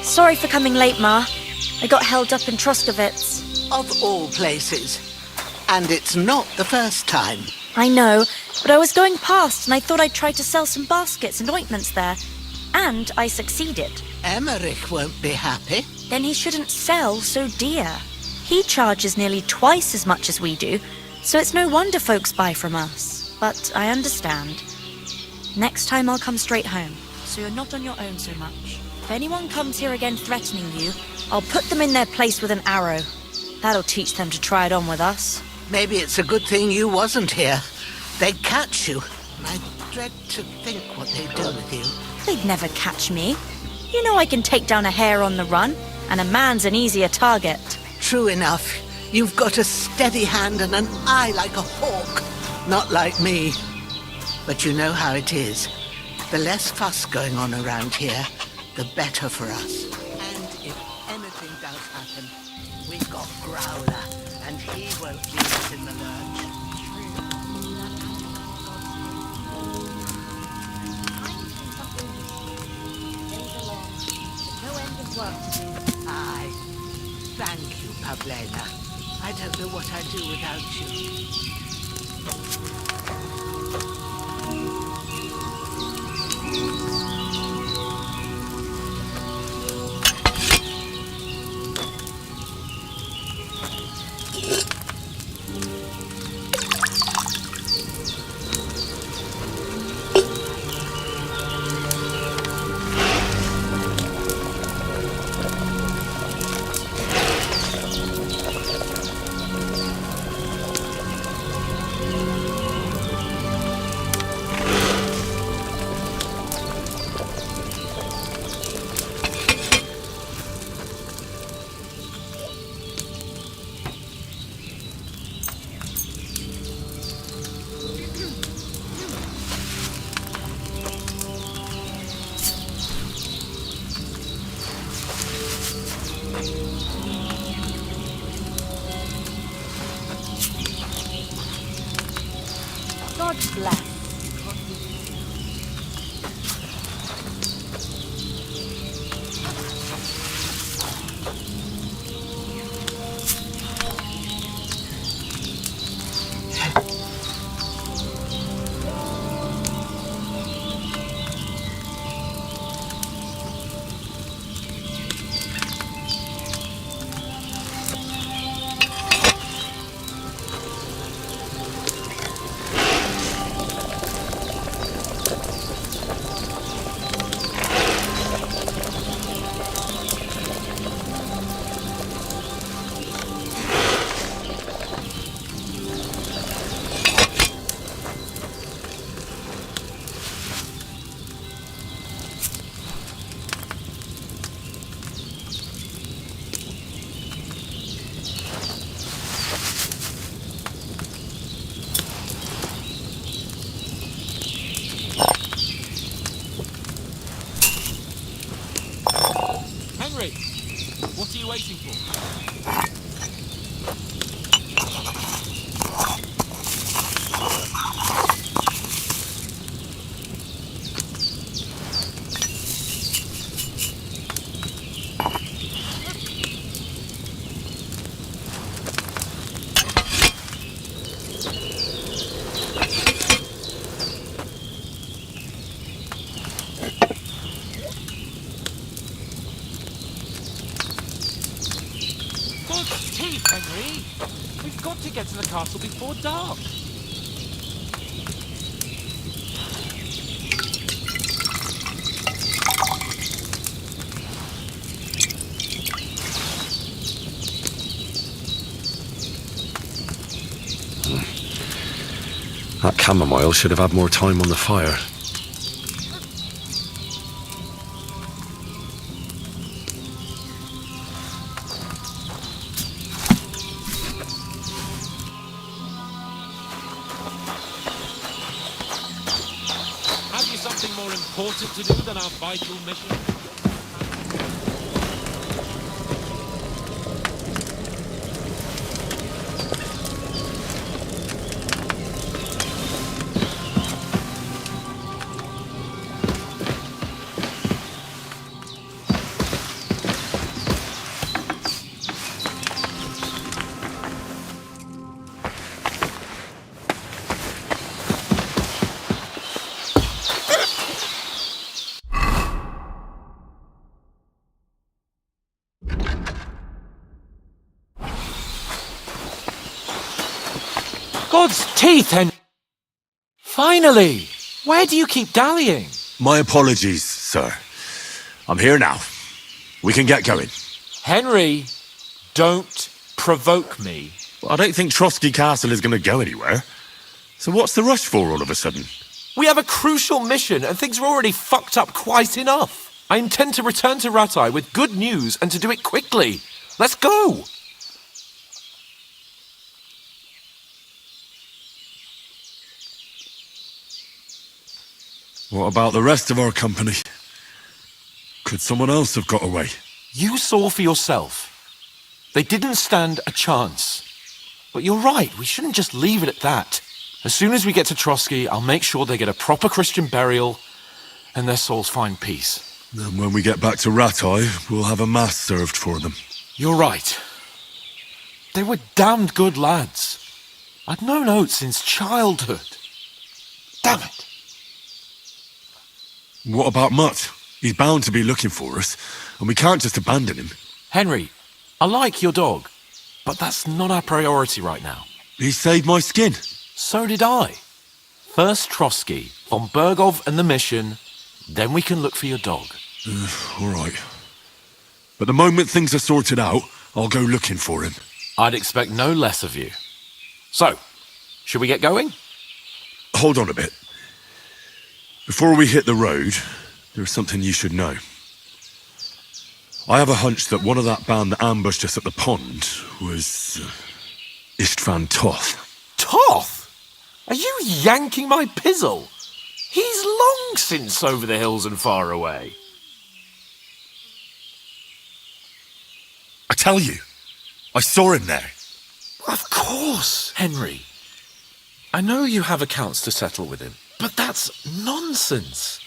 Sorry for coming late, Ma. I got held up in Troskovitz. Of all places. And it's not the first time. I know, but I was going past and I thought I'd try to sell some baskets and ointments there. And I succeeded. Emmerich won't be happy. Then he shouldn't sell so dear. He charges nearly twice as much as we do, so it's no wonder folks buy from us. But I understand. Next time I'll come straight home, so you're not on your own so much. If anyone comes here again threatening you, I'll put them in their place with an arrow. That'll teach them to try it on with us. Maybe it's a good thing you wasn't here. They'd catch you. I dread to think what they'd do with you. They'd never catch me. You know I can take down a hare on the run, and a man's an easier target. True enough. You've got a steady hand and an eye like a hawk. Not like me. But you know how it is. The less fuss going on around here, the better for us. And if anything does happen, we've got Growler, and he won't leave us in the lurch. No end of work to do. Aye. Thank you, Pavlena. I don't know what I'd do without you. God bless. What are you waiting for? God's teeth, Henry! We've got to get to the castle before dark. That chamomile should have had more time on the fire. nothing more important to do than our vital mission? God's teeth, Henry! Finally! Where do you keep dallying? My apologies, sir. I'm here now. We can get going. Henry, don't provoke me. I don't think Trotsky Castle is going to go anywhere. So what's the rush for all of a sudden? We have a crucial mission and things are already fucked up quite enough. I intend to return to Ratai with good news and to do it quickly. Let's go! What about the rest of our company? Could someone else have got away? You saw for yourself. They didn't stand a chance. But you're right, we shouldn't just leave it at that. As soon as we get to Trotsky, I'll make sure they get a proper Christian burial and their souls find peace. Then when we get back to Ratai, we'll have a mass served for them. You're right. They were damned good lads. I'd known Oates since childhood. Damn it. What about Mutt? He's bound to be looking for us, and we can't just abandon him. Henry, I like your dog, but that's not our priority right now. He saved my skin. So did I. First Trotsky, von Bergov and the mission, then we can look for your dog. All right. But the moment things are sorted out, I'll go looking for him. I'd expect no less of you. So, should we get going? Hold on a bit. Before we hit the road, there's something you should know. I have a hunch that one of that band that ambushed us at the pond was Istvan Toth. Toth? Are you yanking my pizzle? He's long since over the hills and far away. I tell you, I saw him there. Of course, Henry. I know you have accounts to settle with him, but that's nonsense.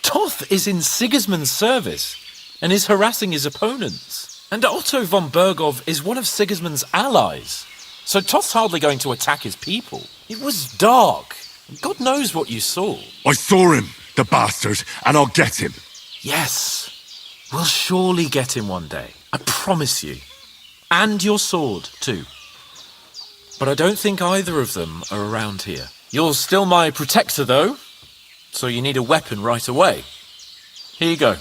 Toth is in Sigismund's service and is harassing his opponents. And Otto von Bergov is one of Sigismund's allies. So Toth's hardly going to attack his people. It was dark. God knows what you saw. I saw him, the bastard, and I'll get him. Yes. We'll surely get him one day. I promise you. And your sword, too. But I don't think either of them are around here. You're still my protector, though. So you need a weapon right away. Here you go.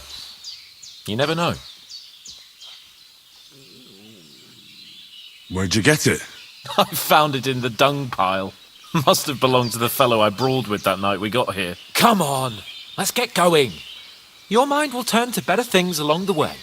You never know. Where'd you get it? I found it in the dung pile. Must have belonged to the fellow I brawled with that night we got here. Come on, let's get going. Your mind will turn to better things along the way.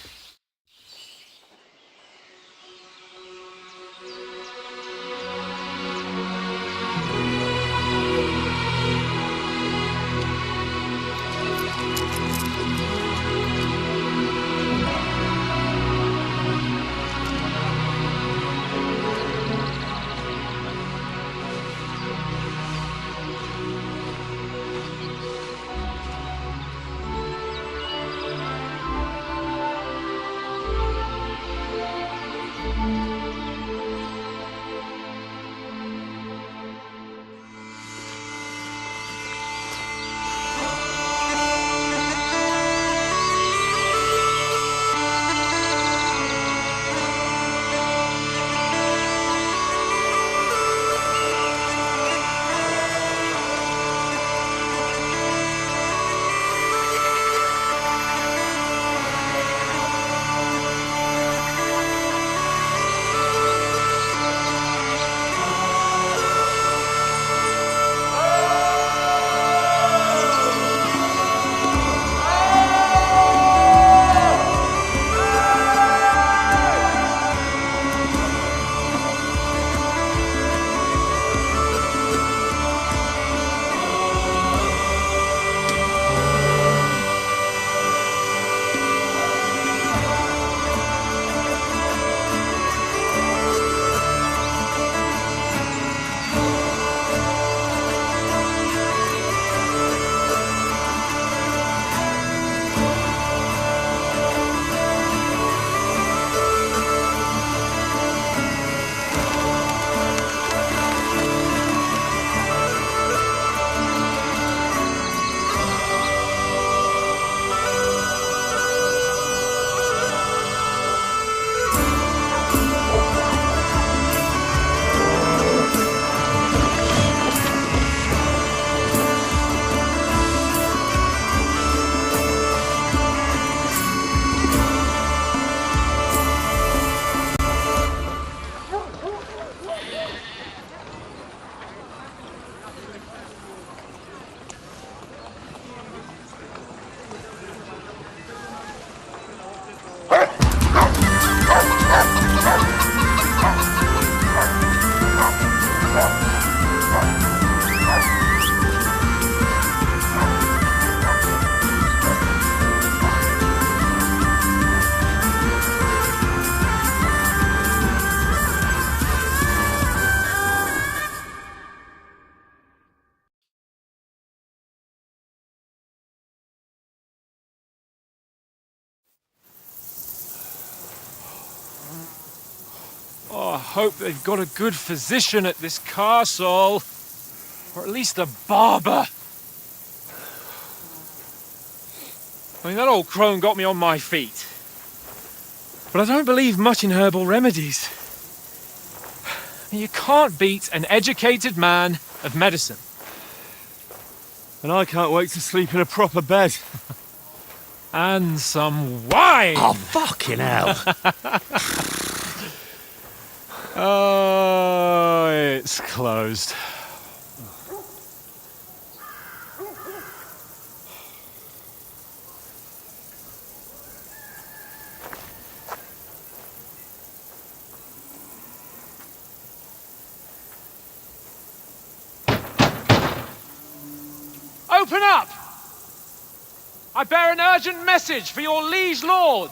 hope they've got a good physician at this castle. Or at least a barber. I mean, that old crone got me on my feet. But I don't believe much in herbal remedies. You can't beat an educated man of medicine. And I can't wait to sleep in a proper bed. And some wine! Oh, fucking hell. Oh, it's closed. Open up! I bear an urgent message for your liege lord.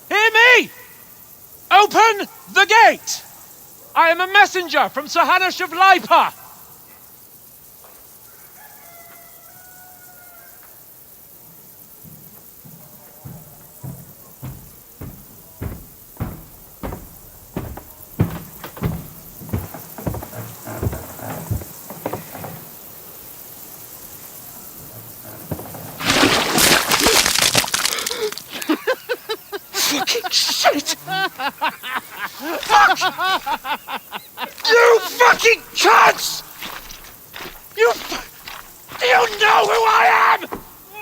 Hear me! Open the gate! I am a messenger from Sir Hanush of Lipa. Shit! Fuck! You fucking cunts! Do you know who I am?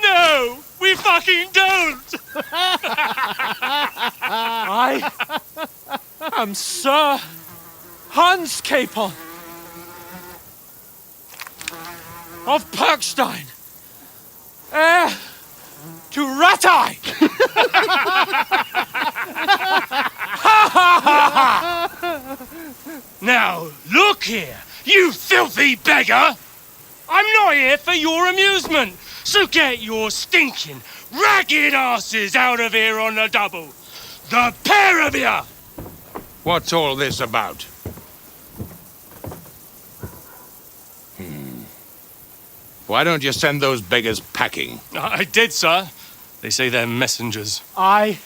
No, we fucking don't! I am Sir Hans Capon of Perkstein, heir to Ratai! Now, look here, you filthy beggar! I'm not here for your amusement, so get your stinking, ragged asses out of here on the double. The pair of you! What's all this about? Why don't you send those beggars packing? I did, sir. They say they're messengers. I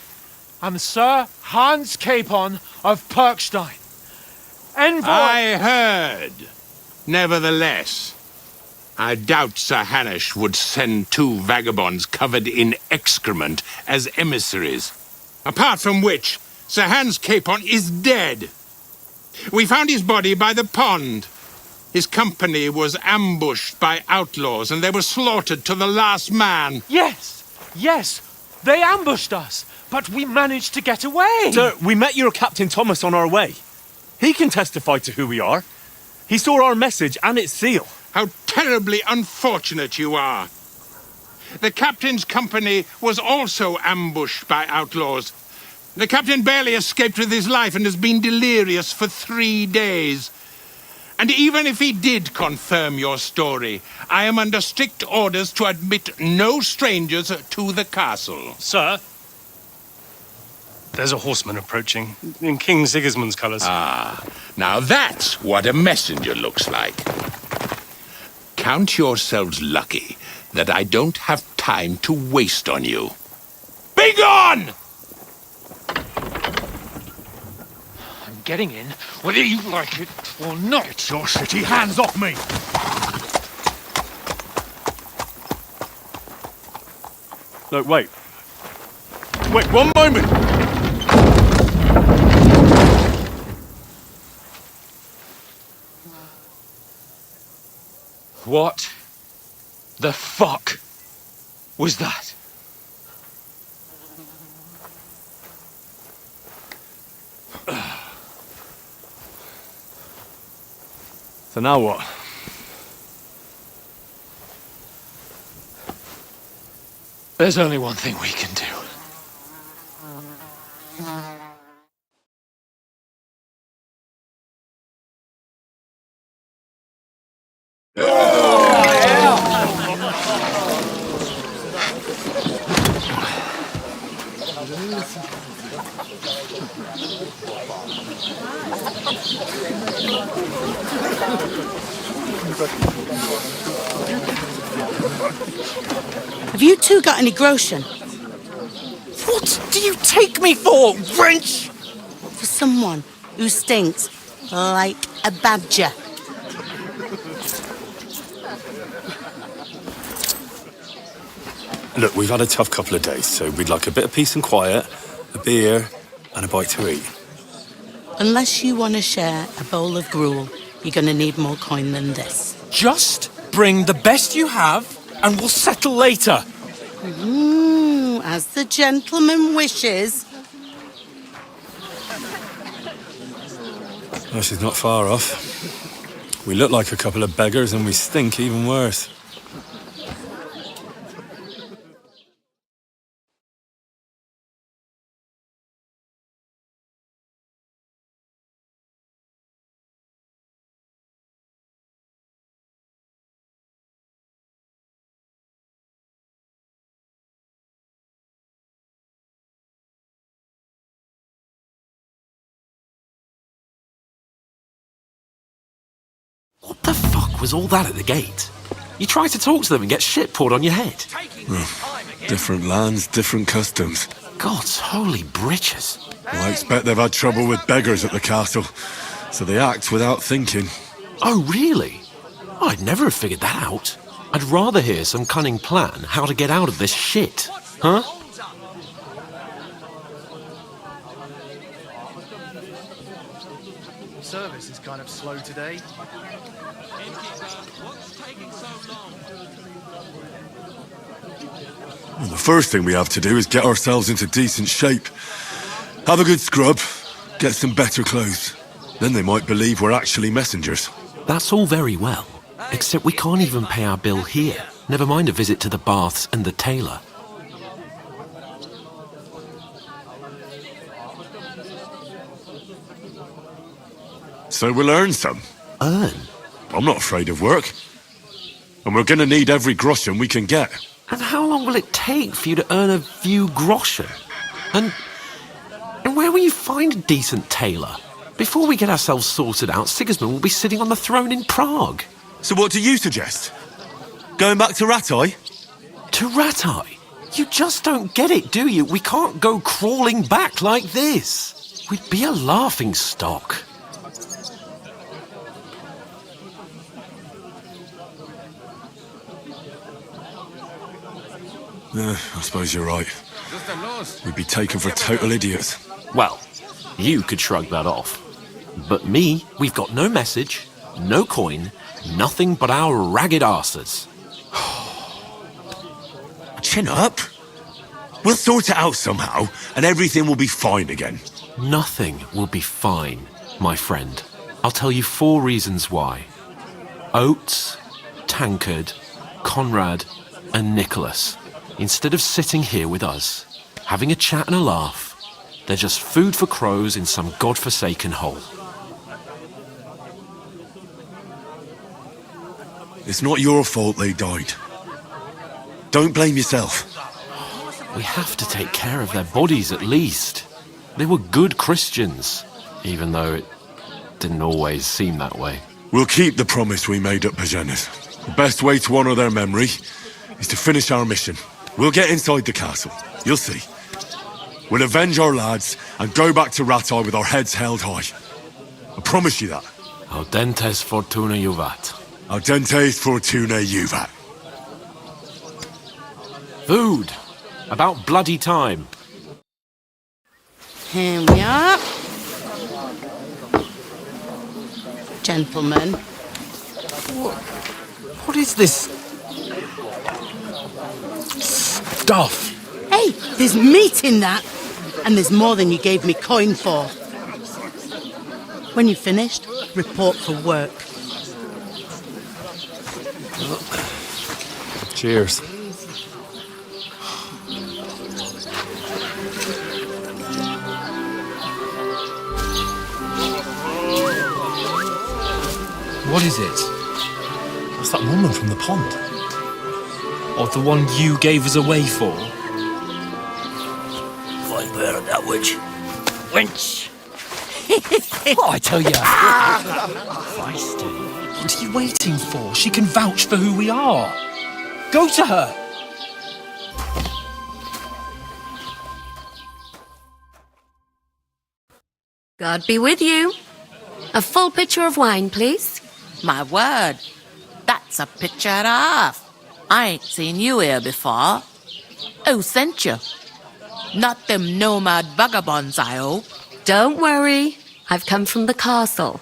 am Sir Hans Capon of Perkstein. Envoy... I heard. Nevertheless, I doubt Sir Hanush would send two vagabonds covered in excrement as emissaries. Apart from which, Sir Hans Capon is dead. We found his body by the pond. His company was ambushed by outlaws and they were slaughtered to the last man. Yes, they ambushed us, but we managed to get away. Sir, we met your Captain Thomas on our way. He can testify to who we are. He saw our message and its seal. How terribly unfortunate you are. The captain's company was also ambushed by outlaws. The captain barely escaped with his life and has been delirious for 3 days. And even if he did confirm your story, I am under strict orders to admit no strangers to the castle. Sir, there's a horseman approaching in King Sigismund's colours. Ah, now that's what a messenger looks like. Count yourselves lucky that I don't have time to waste on you. Be gone! I'm getting in, whether you like it or not. Your shitty hands off me! Look, wait. Wait, 1 moment! What the fuck was that? So now what? There's only one thing we can do. Have you two got any groschen? What do you take me for, wench? For someone who stinks like a badger. Look, we've had a tough couple of days, so we'd like a bit of peace and quiet, a beer, and a bite to eat. Unless you want to share a bowl of gruel, you're going to need more coin than this. Just bring the best you have, and we'll settle later. As the gentleman wishes. Well, she's not far off. We look like a couple of beggars, and we stink even worse. What the fuck was all that at the gate? You try to talk to them and get shit poured on your head. Different lands, different customs. God's holy britches. Well, I expect they've had trouble with beggars at the castle, so they act without thinking. Oh, really? I'd never have figured that out. I'd rather hear some cunning plan how to get out of this shit. Huh? Service is kind of slow today. Well, the first thing we have to do is get ourselves into decent shape. Have a good scrub, get some better clothes. Then they might believe we're actually messengers. That's all very well, except we can't even pay our bill here. Never mind a visit to the baths and the tailor. So we'll earn some. Earn? I'm not afraid of work. And we're gonna need every groschen we can get. And how long will it take for you to earn a few groschen? And where will you find a decent tailor? Before we get ourselves sorted out, Sigismund will be sitting on the throne in Prague. So what do you suggest? Going back to Ratai? To Ratai? You just don't get it, do you? We can't go crawling back like this. We'd be a laughing stock. I suppose you're right. We'd be taken for total idiots. Well, you could shrug that off. But me, we've got no message, no coin, nothing but our ragged arses. Chin up. We'll sort it out somehow, and everything will be fine again. Nothing will be fine, my friend. I'll tell you 4 reasons why. Oates, Tankard, Conrad, and Nicholas. Instead of sitting here with us, having a chat and a laugh, they're just food for crows in some godforsaken hole. It's not your fault they died. Don't blame yourself. We have to take care of their bodies at least. They were good Christians, even though it didn't always seem that way. We'll keep the promise we made at Pagenis. The best way to honour their memory is to finish our mission. We'll get inside the castle. You'll see. We'll avenge our lads and go back to Ratai with our heads held high. I promise you that. Audentes fortuna juvat. Audentes fortuna juvat. Food. About bloody time. Here we are. Gentlemen. What is this stuff? Hey, there's meat in that. And there's more than you gave me coin for. When you're finished, report for work. Cheers. What is it? What's that woman from the pond? Or the one you gave us away for? Find better that witch. Wench! What I tell ya? Feisty. What are you waiting for? She can vouch for who we are. Go to her. God be with you. A full pitcher of wine, please. My word, that's a picture and a half. I ain't seen you here before. Who sent you? Not them nomad vagabonds, I hope. Don't worry. I've come from the castle.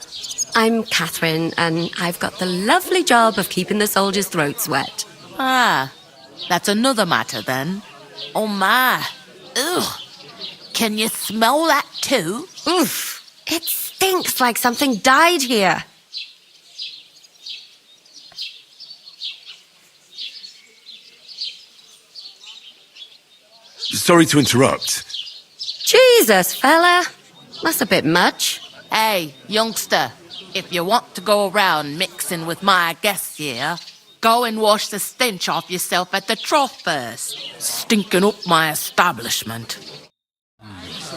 I'm Catherine, and I've got the lovely job of keeping the soldiers' throats wet. Ah, that's another matter then. Oh my. Ugh. Can you smell that too? Oof. It stinks like something died here. Sorry to interrupt. Jesus, fella. That's a bit much. Hey, youngster, if you want to go around mixing with my guests here, go and wash the stench off yourself at the trough first. Stinking up my establishment.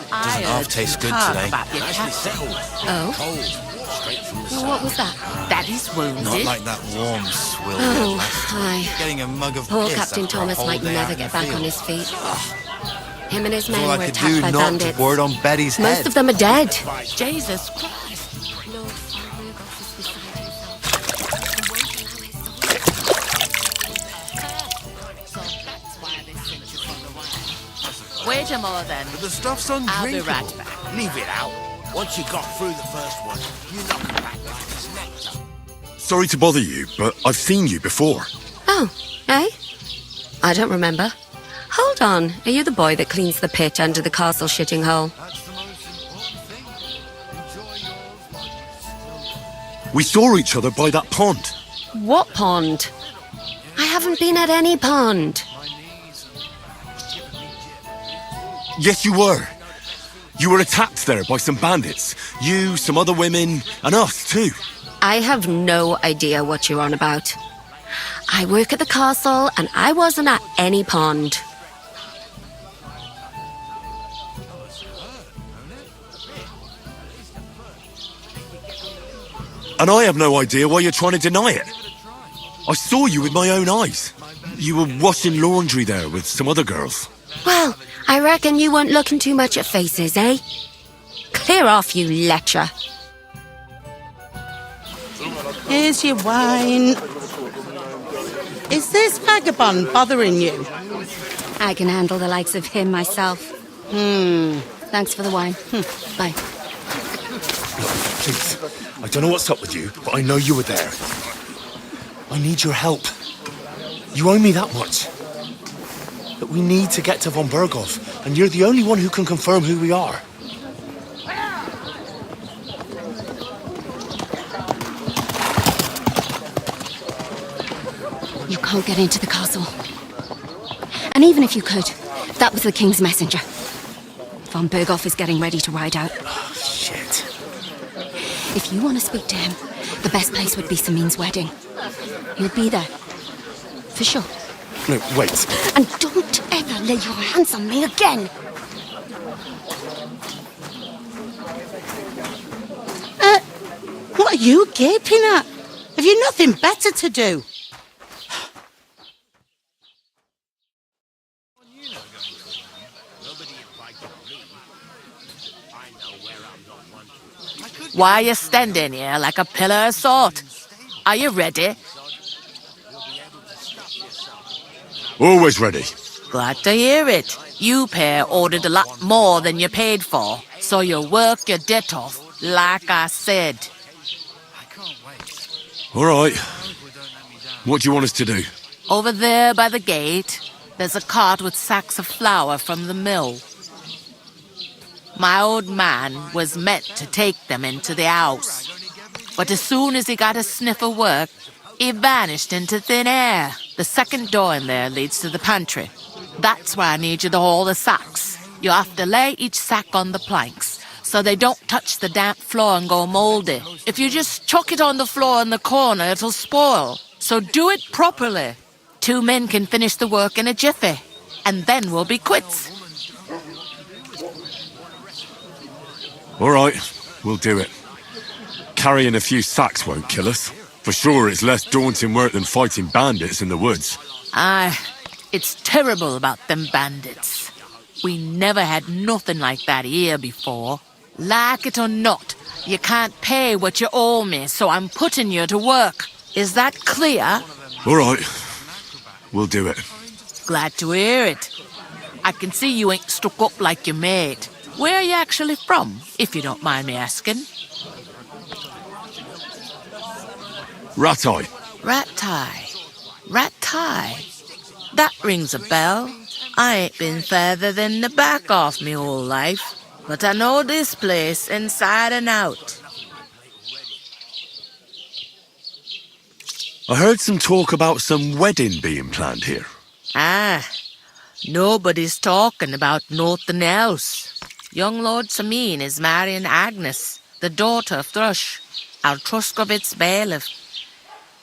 Doesn't half taste good today. About your captain. Oh? Well, what was that? Daddy's wounded. Not like that warm swill. Oh, hi. Getting a mug of Poor piss Captain after a Thomas whole might day never out in get the back field. on his feet. Him and his men All I were could attacked do by not bandits. to word on Betty's head. Most of them are dead. Jesus Christ. Wait a moment then. The stuff's I'll be undrinkable. right back. Leave it out. Once you got through the first one, you knock it back like it's nectar. Sorry to bother you, but I've seen you before. Oh, eh? I don't remember. Hold on. Are you the boy that cleans the pit under the castle shitting hole? We saw each other by that pond. What pond? I haven't been at any pond. Yes, you were. You were attacked there by some bandits. You, some other women, and us too. I have no idea what you're on about. I work at the castle and I wasn't at any pond. And I have no idea why you're trying to deny it. I saw you with my own eyes. You were washing laundry there with some other girls. Well, I reckon you weren't looking too much at faces, eh? Clear off, you lecher. Here's your wine. Is this vagabond bothering you? I can handle the likes of him myself. Thanks for the wine. Bye. Please, I don't know what's up with you, but I know you were there. I need your help. You owe me that much. But we need to get to von Berghoff, and you're the only one who can confirm who we are. You can't get into the castle. And even if you could, that was the king's messenger. Von Berghoff is getting ready to ride out. Oh, shit. If you want to speak to him, the best place would be Samin's wedding. You'll be there. For sure. No, wait. And don't ever lay your hands on me again. What are you gaping at? Have you nothing better to do? Why are you standing here like a pillar of salt? Are you ready? Always ready. Glad to hear it. You pair ordered a lot more than you paid for, so you'll work your debt off, like I said. All right. What do you want us to do? Over there by the gate, there's a cart with sacks of flour from the mill. My old man was meant to take them into the house, but as soon as he got a sniff of work, he vanished into thin air. The second door in there leads to the pantry. That's where I need you to haul the sacks. You have to lay each sack on the planks, so they don't touch the damp floor and go mouldy. If you just chuck it on the floor in the corner, it'll spoil. So do it properly. 2 men can finish the work in a jiffy, and then we'll be quits. All right, we'll do it. Carrying a few sacks won't kill us. For sure, it's less daunting work than fighting bandits in the woods. Aye, it's terrible about them bandits. We never had nothing like that here before. Like it or not, you can't pay what you owe me, so I'm putting you to work. Is that clear? All right. We'll do it. Glad to hear it. I can see you ain't stuck up like your mate. Where are you actually from, if you don't mind me asking? Ratai. Ratai. That rings a bell. I ain't been further than the back off me whole life, but I know this place inside and out. I heard some talk about some wedding being planned here. Ah, nobody's talking about nothing else. Young Lord Sameen is marrying Agnes, the daughter of Thrush, our Truscovitz bailiff.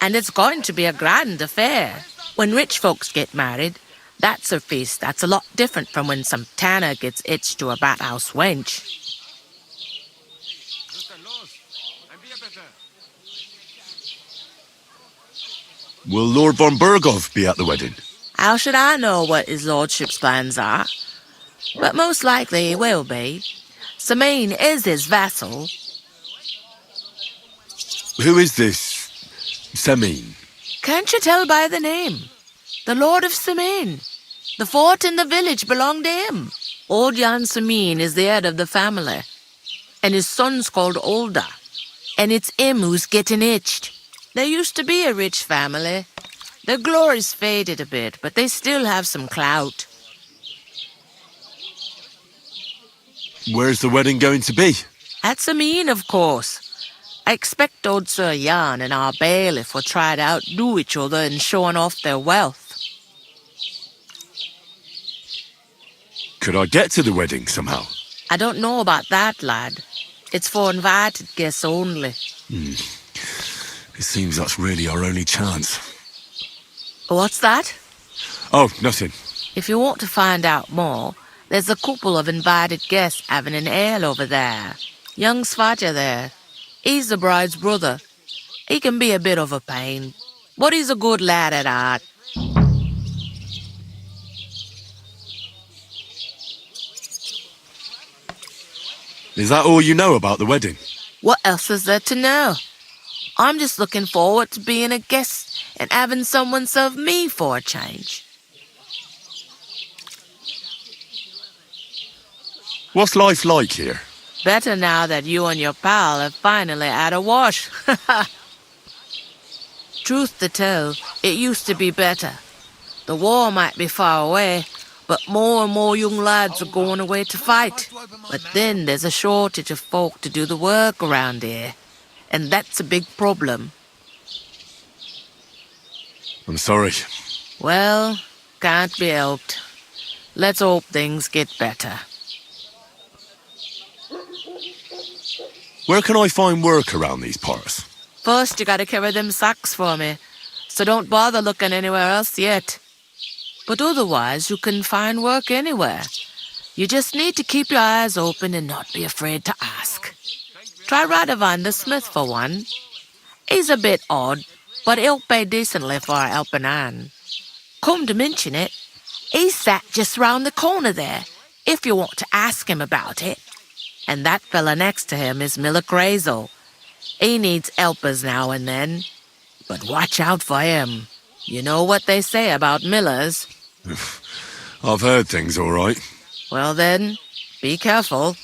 And it's going to be a grand affair. When rich folks get married, that's a feast that's a lot different from when some tanner gets hitched to a bathhouse wench. Will Lord von Berghoff be at the wedding? How should I know what his lordship's plans are? But most likely he will be. Sameen is his vassal. Who is this Sameen? Can't you tell by the name? The Lord of Sameen. The fort and the village belong to him. Old Jan Sameen is the head of the family. And his son's called Olda. And it's him who's getting hitched. There used to be a rich family. Their glory's faded a bit, but they still have some clout. Where's the wedding going to be? At Sameen, of course. I expect old Sir Jan and our bailiff will try to outdo each other in showing off their wealth. Could I get to the wedding somehow? I don't know about that, lad. It's for invited guests only. It seems that's really our only chance. What's that? Oh, nothing. If you want to find out more, there's a couple of invited guests having an ale over there. Young Svaja there. He's the bride's brother. He can be a bit of a pain, but he's a good lad at heart. Is that all you know about the wedding? What else is there to know? I'm just looking forward to being a guest and having someone serve me for a change. What's life like here? Better now that you and your pal have finally had a wash. Truth to tell, it used to be better. The war might be far away, but more and more young lads are going away to fight. But then there's a shortage of folk to do the work around here. And that's a big problem. I'm sorry. Well, can't be helped. Let's hope things get better. Where can I find work around these parts? First, you gotta carry them sacks for me, so don't bother looking anywhere else yet. But otherwise, you can find work anywhere. You just need to keep your eyes open and not be afraid to ask. Try Radovan the smith for one. He's a bit odd, but he'll pay decently for a helping hand. Come to mention it, he's sat just round the corner there, if you want to ask him about it. And that fella next to him is Miller Crazel. He needs helpers now and then. But watch out for him. You know what they say about Millers. I've heard things all right. Well then, be careful.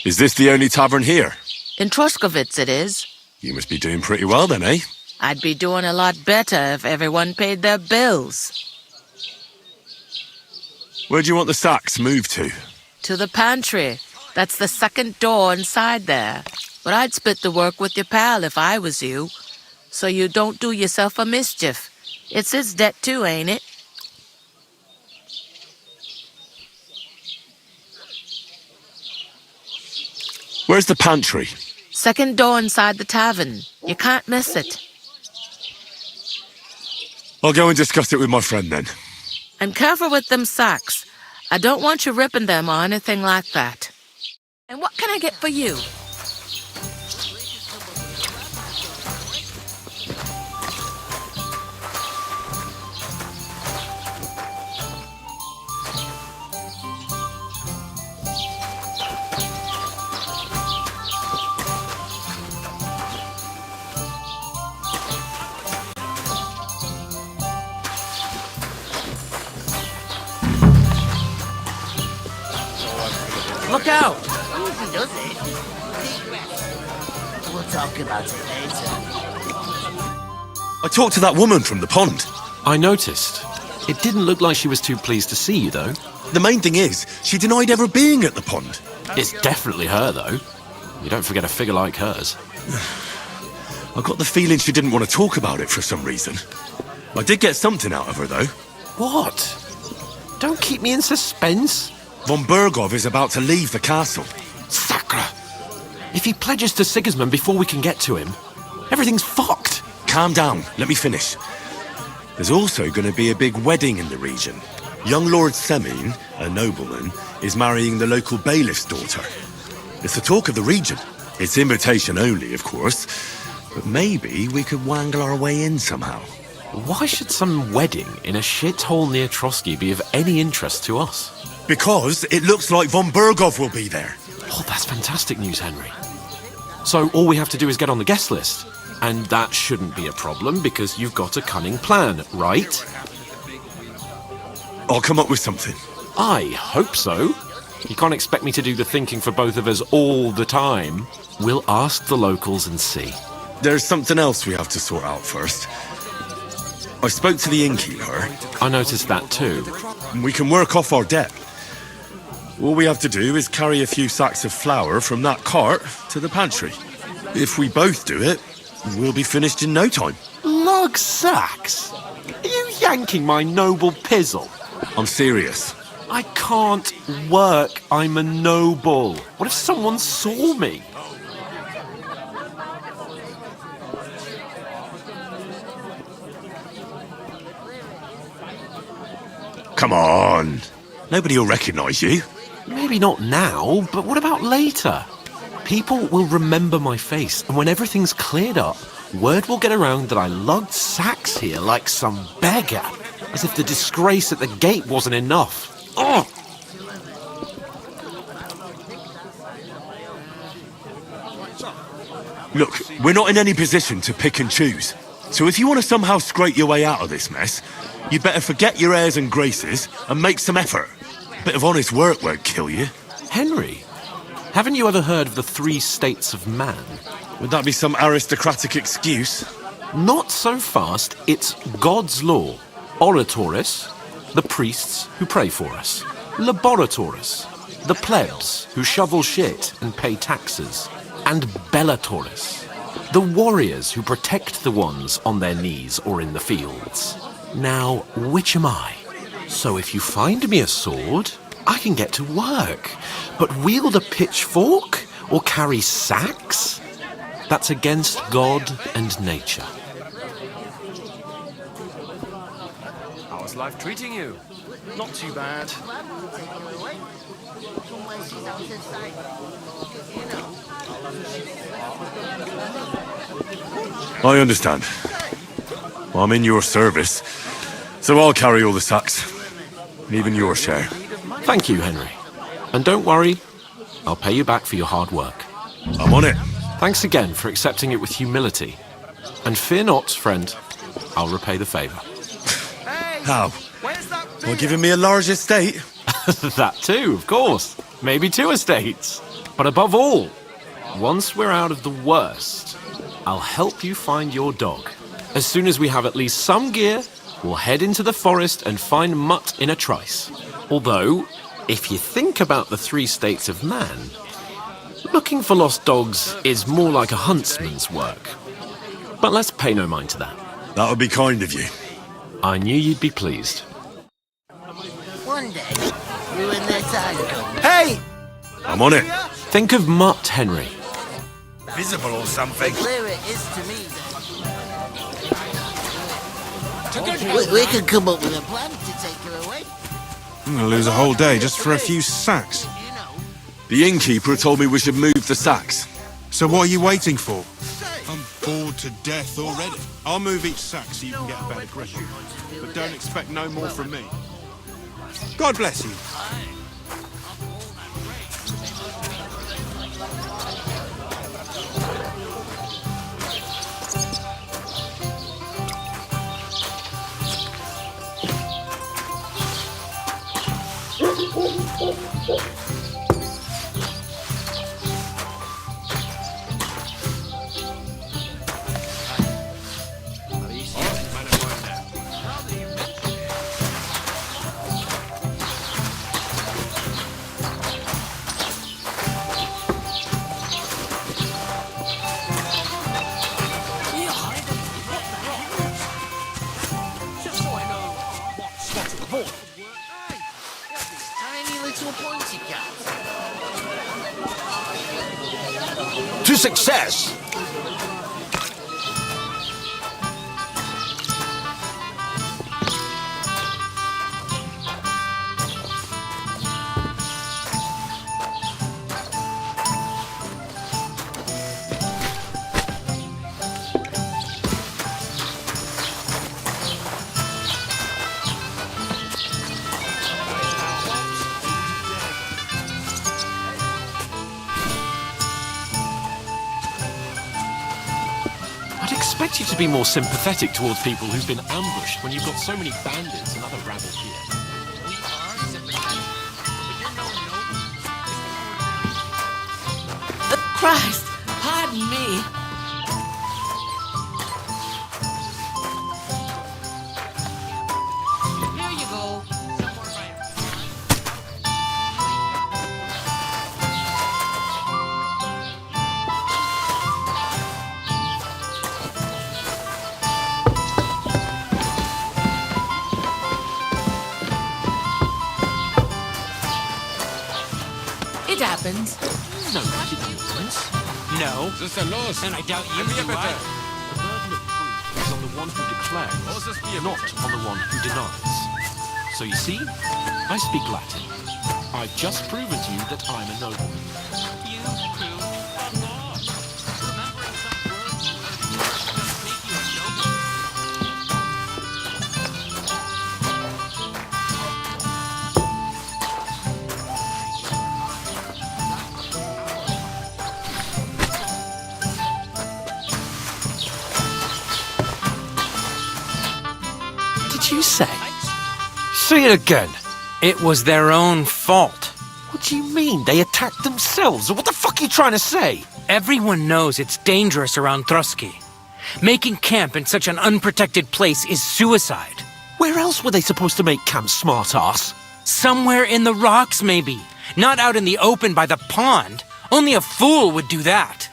Is this the only tavern here? In Truscovitz it is. You must be doing pretty well then, eh? I'd be doing a lot better if everyone paid their bills. Where do you want the sacks moved to? To the pantry. That's the second door inside there. But I'd split the work with your pal if I was you. So you don't do yourself a mischief. It's his debt too, ain't it? Where's the pantry? Second door inside the tavern. You can't miss it. I'll go and discuss it with my friend then. And careful with them sacks. I don't want you ripping them or anything like that. And what can I get for you? Look out! Easy does it. Deep breath. We'll talk about it later. I talked to that woman from the pond. I noticed. It didn't look like she was too pleased to see you, though. The main thing is, she denied ever being at the pond. It's definitely her, though. You don't forget a figure like hers. I got the feeling she didn't want to talk about it for some reason. I did get something out of her, though. What? Don't keep me in suspense. Von Bergov is about to leave the castle. Sacre! If he pledges to Sigismund before we can get to him, everything's fucked. Calm down, let me finish. There's also going to be a big wedding in the region. Young Lord Semin, a nobleman, is marrying the local bailiff's daughter. It's the talk of the region. It's invitation only, of course. But maybe we could wangle our way in somehow. Why should some wedding in a shithole near Trotsky be of any interest to us? Because it looks like Von Bergov will be there. Oh, that's fantastic news, Henry. So all we have to do is get on the guest list. And that shouldn't be a problem because you've got a cunning plan, right? I'll come up with something. I hope so. You can't expect me to do the thinking for both of us all the time. We'll ask the locals and see. There's something else we have to sort out first. I spoke to the innkeeper. I noticed that too. We can work off our debt. All we have to do is carry a few sacks of flour from that cart to the pantry. If we both do it, we'll be finished in no time. Lug sacks? Are you yanking my noble pizzle? I'm serious. I can't work. I'm a noble. What if someone saw me? Come on. Nobody will recognise you. Maybe not now, but what about later? People will remember my face, and when everything's cleared up, word will get around that I lugged sacks here like some beggar, as if the disgrace at the gate wasn't enough. Ugh! Look, we're not in any position to pick and choose. So if you want to somehow scrape your way out of this mess, you'd better forget your airs and graces and make some effort. A bit of honest work won't kill you. Henry, haven't you ever heard of the 3 states of man? Would that be some aristocratic excuse? Not so fast. It's God's law. Oratoris, the priests who pray for us. Laboratoris, the plebs who shovel shit and pay taxes. And Bellatoris, the warriors who protect the ones on their knees or in the fields. Now, which am I? So if you find me a sword, I can get to work. But wield a pitchfork or carry sacks? That's against God and nature. How's life treating you? Not too bad. I understand. I'm in your service, so I'll carry all the sacks. Even your share. Thank you, Henry. And don't worry, I'll pay you back for your hard work. I'm on it. Thanks again for accepting it with humility. And fear not, friend, I'll repay the favour. How? By giving me a large estate? That too, of course. Maybe 2 estates. But above all, once we're out of the worst, I'll help you find your dog. As soon as we have at least some gear, we'll head into the forest and find Mutt in a trice. Although, if you think about the 3 states of man, looking for lost dogs is more like a huntsman's work. But let's pay no mind to that. That would be kind of you. I knew you'd be pleased. One day, you and the time come. Hey! I'm on it. Think of Mutt, Henry. Visible or something. Clear it is to me, then. We could come up with a plan to take her away. I'm gonna lose a whole day just for a few sacks. The innkeeper told me we should move the sacks. So what are you waiting for? I'm bored to death already. I'll move each sack so you can get a better grip on it. But don't expect no more from me. God bless you. To success! I'd expect you to be more sympathetic towards people who've been ambushed when you've got so many bandits and other rabble here. Christ, pardon me. Here you go. It happens. No, Deliverance. No. And I doubt you do either. The burden of proof is on the one who declares, not on the one who denies. So you see, I speak Latin. I've just proven to you that I'm a nobleman. You prove a law. Remembering some words doesn't make you a noble. Did you say? Say it again. It was their own fault. What do you mean? They attacked themselves? Or what the fuck are you trying to say? Everyone knows it's dangerous around Trotsky. Making camp in such an unprotected place is suicide. Where else were they supposed to make camp, smart-ass? Somewhere in the rocks, maybe. Not out in the open by the pond. Only a fool would do that.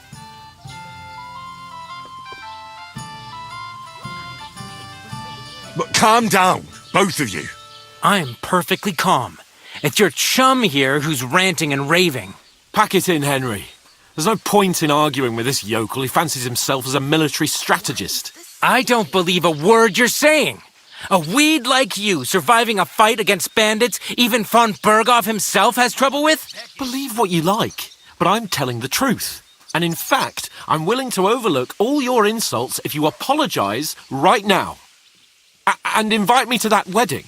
But calm down, both of you. I'm perfectly calm. It's your chum here who's ranting and raving. Pack it in, Henry. There's no point in arguing with this yokel who fancies himself as a military strategist. I don't believe a word you're saying. A weed like you surviving a fight against bandits even von Berghoff himself has trouble with? Believe what you like, but I'm telling the truth. And in fact, I'm willing to overlook all your insults if you apologize right now. And invite me to that wedding.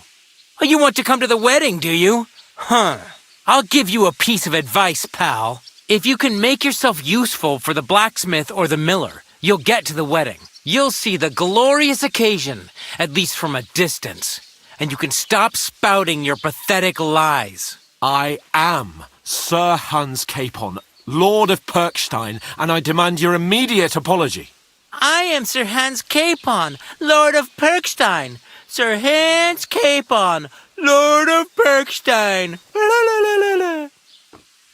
Oh, you want to come to the wedding, do you? Huh. I'll give you a piece of advice, pal. If you can make yourself useful for the blacksmith or the miller, you'll get to the wedding. You'll see the glorious occasion, at least from a distance. And you can stop spouting your pathetic lies. I am Sir Hans Capon, Lord of Perkstein, and I demand your immediate apology. I am Sir Hans Capon, Lord of Perkstein. Sir Hans Capon, Lord of Perkstein. La, la, la, la, la.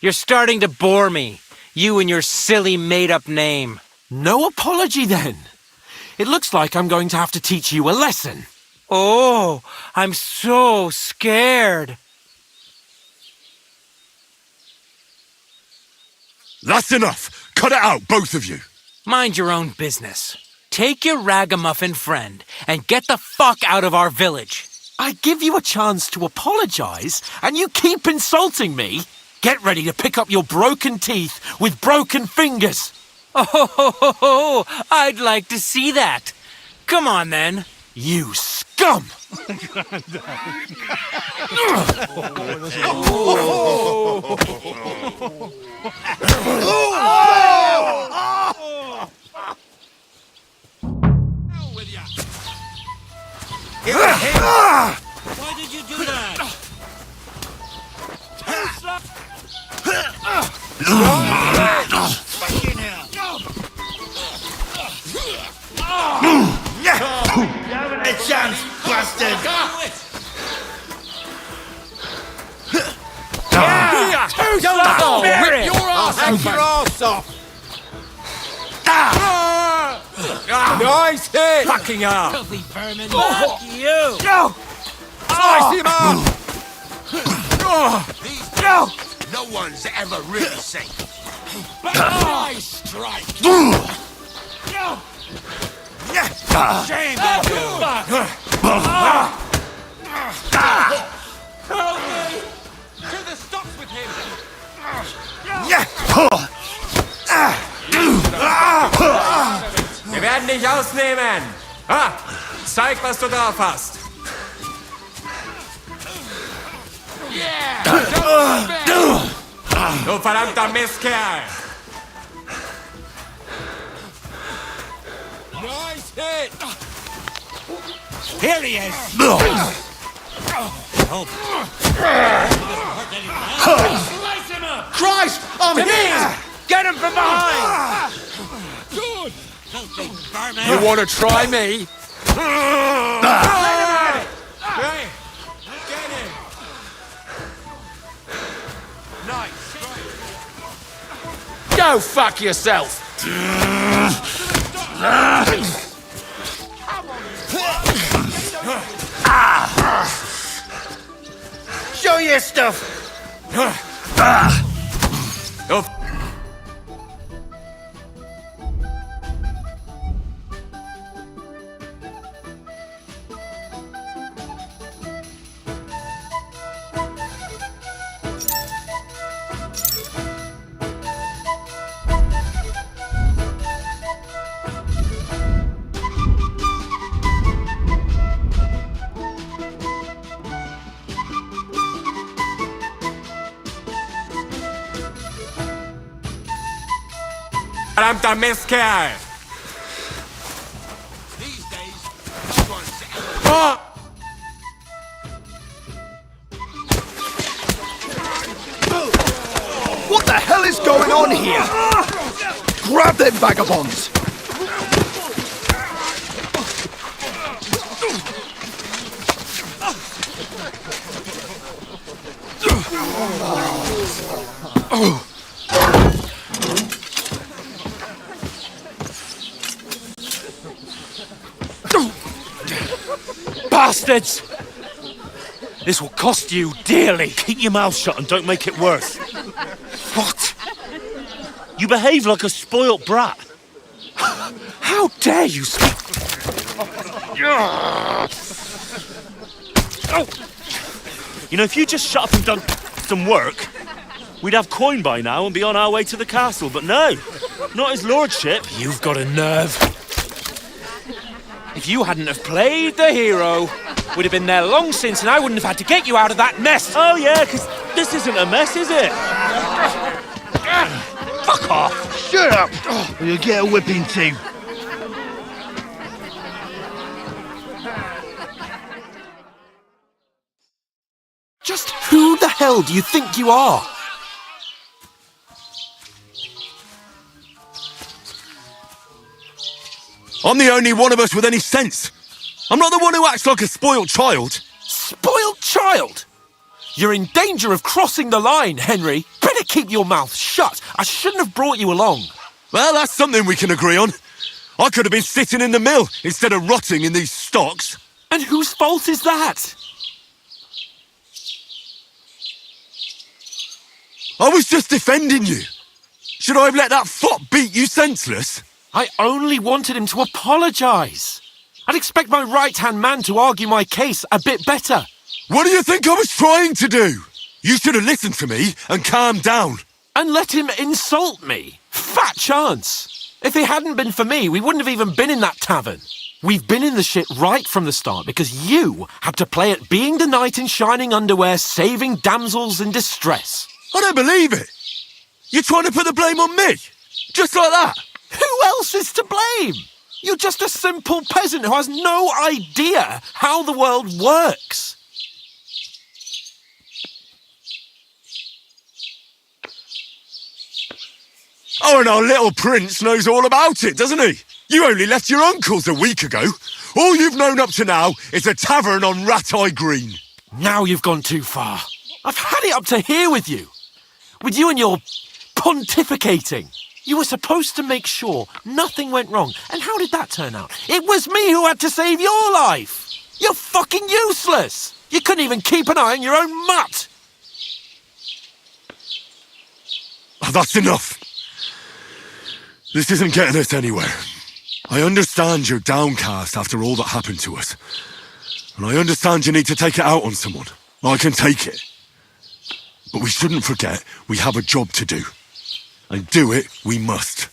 You're starting to bore me, you and your silly made-up name. No apology, then. It looks like I'm going to have to teach you a lesson. Oh, I'm so scared. That's enough. Cut it out, both of you. Mind your own business. Take your ragamuffin friend and get the fuck out of our village. I give you a chance to apologize, and you keep insulting me. Get ready to pick up your broken teeth with broken fingers. Oh, I'd like to see that. Come on, then. You scum! Why did you do that? Back in here. A chance, bastard! Rip your ass off! Your ass off! Nice hit! Fucking hell! Filthy vermin! Fuck you! Slice him up! No one's ever really safe. But I strike! Shame on you! Help me! To the stocks with him! Wir werden dich ausnehmen! Zeig, was du drauf hast! Du verdammter Mistkerl! Nice hit! Here he is! Slice him up! Christ! I'm here! Get him from behind! Good! Filthy vermin! You want to try me? Hey! Get him! Nice! Go fuck yourself! Show your stuff! Verdammter Mistkerl! These days, no one's ever... What the hell is going on here? Grab them vagabonds! Bastards! This will cost you dearly. Keep your mouth shut and don't make it worse. What? You behave like a spoilt brat. How dare you speak? You know, if you just shut up and done some work, we'd have coin by now and be on our way to the castle. But no, not his lordship. You've got a nerve. If you hadn't have played the hero, we'd have been there long since and I wouldn't have had to get you out of that mess. Oh yeah, because this isn't a mess, is it? Fuck off! Shut up! Or you'll get a whipping too. Just who the hell do you think you are? I'm the only one of us with any sense. I'm not the one who acts like a spoiled child. Spoiled child? You're in danger of crossing the line, Henry. Better keep your mouth shut. I shouldn't have brought you along. Well, that's something we can agree on. I could have been sitting in the mill instead of rotting in these stocks. And whose fault is that? I was just defending you. Should I have let that fop beat you senseless? I only wanted him to apologise. I'd expect my right-hand man to argue my case a bit better. What do you think I was trying to do? You should have listened to me and calmed down. And let him insult me. Fat chance. If it hadn't been for me, we wouldn't have even been in that tavern. We've been in the shit right from the start because you had to play at being the knight in shining underwear, saving damsels in distress. I don't believe it. You're trying to put the blame on me? Just like that? Who else is to blame? You're just a simple peasant who has no idea how the world works. Oh, and our little prince knows all about it, doesn't he? You only left your uncle's a week ago. All you've known up to now is a tavern on Rat-Eye Green. Now you've gone too far. I've had it up to here with you. With you and your pontificating. You were supposed to make sure nothing went wrong. And how did that turn out? It was me who had to save your life. You're fucking useless. You couldn't even keep an eye on your own mutt. Oh, that's enough. This isn't getting us anywhere. I understand you're downcast after all that happened to us. And I understand you need to take it out on someone. I can take it. But we shouldn't forget we have a job to do. And do it we must.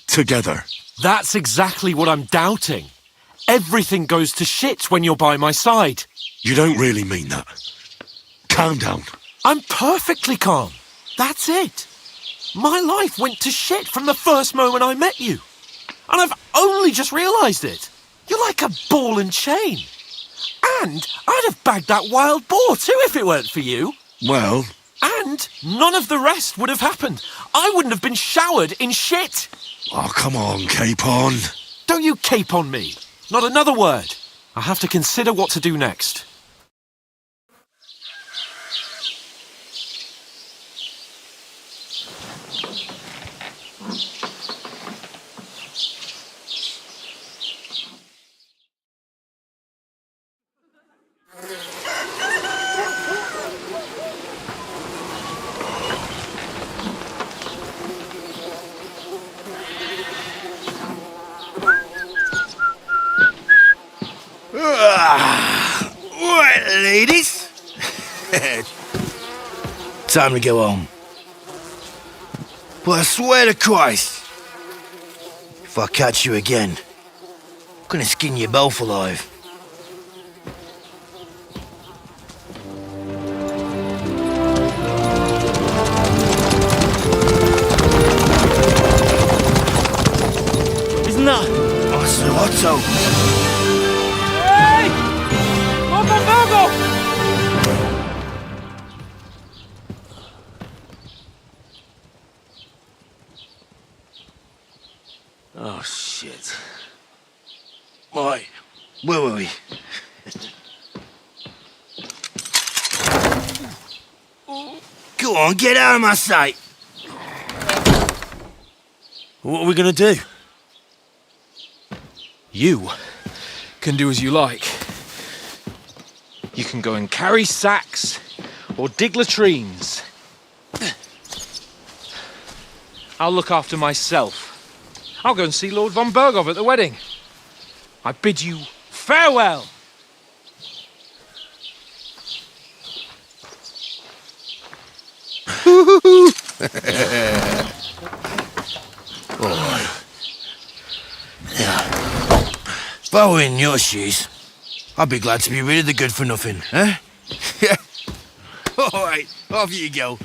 Together. That's exactly what I'm doubting. Everything goes to shit when you're by my side. You don't really mean that. Calm down. I'm perfectly calm. That's it. My life went to shit from the first moment I met you. And I've only just realised it. You're like a ball and chain. And I'd have bagged that wild boar too if it weren't for you. Well... And none of the rest would have happened. I wouldn't have been showered in shit. Oh, come on, Capon. Don't you cape on me. Not another word. I have to consider what to do next. Right, ladies. Time to go home. But I swear to Christ, if I catch you again, I'm gonna skin you both alive. Isn't that? Otto. Hey! Go! Oh, shit. Right, where were we? Go on, get out of my sight. What are we gonna do? You can do as you like. You can go and carry sacks or dig latrines. I'll look after myself. I'll go and see Lord von Berghoff at the wedding. I bid you farewell. If I were in your shoes, I'd be glad to be rid of the good-for-nothing, eh? All right, off you go.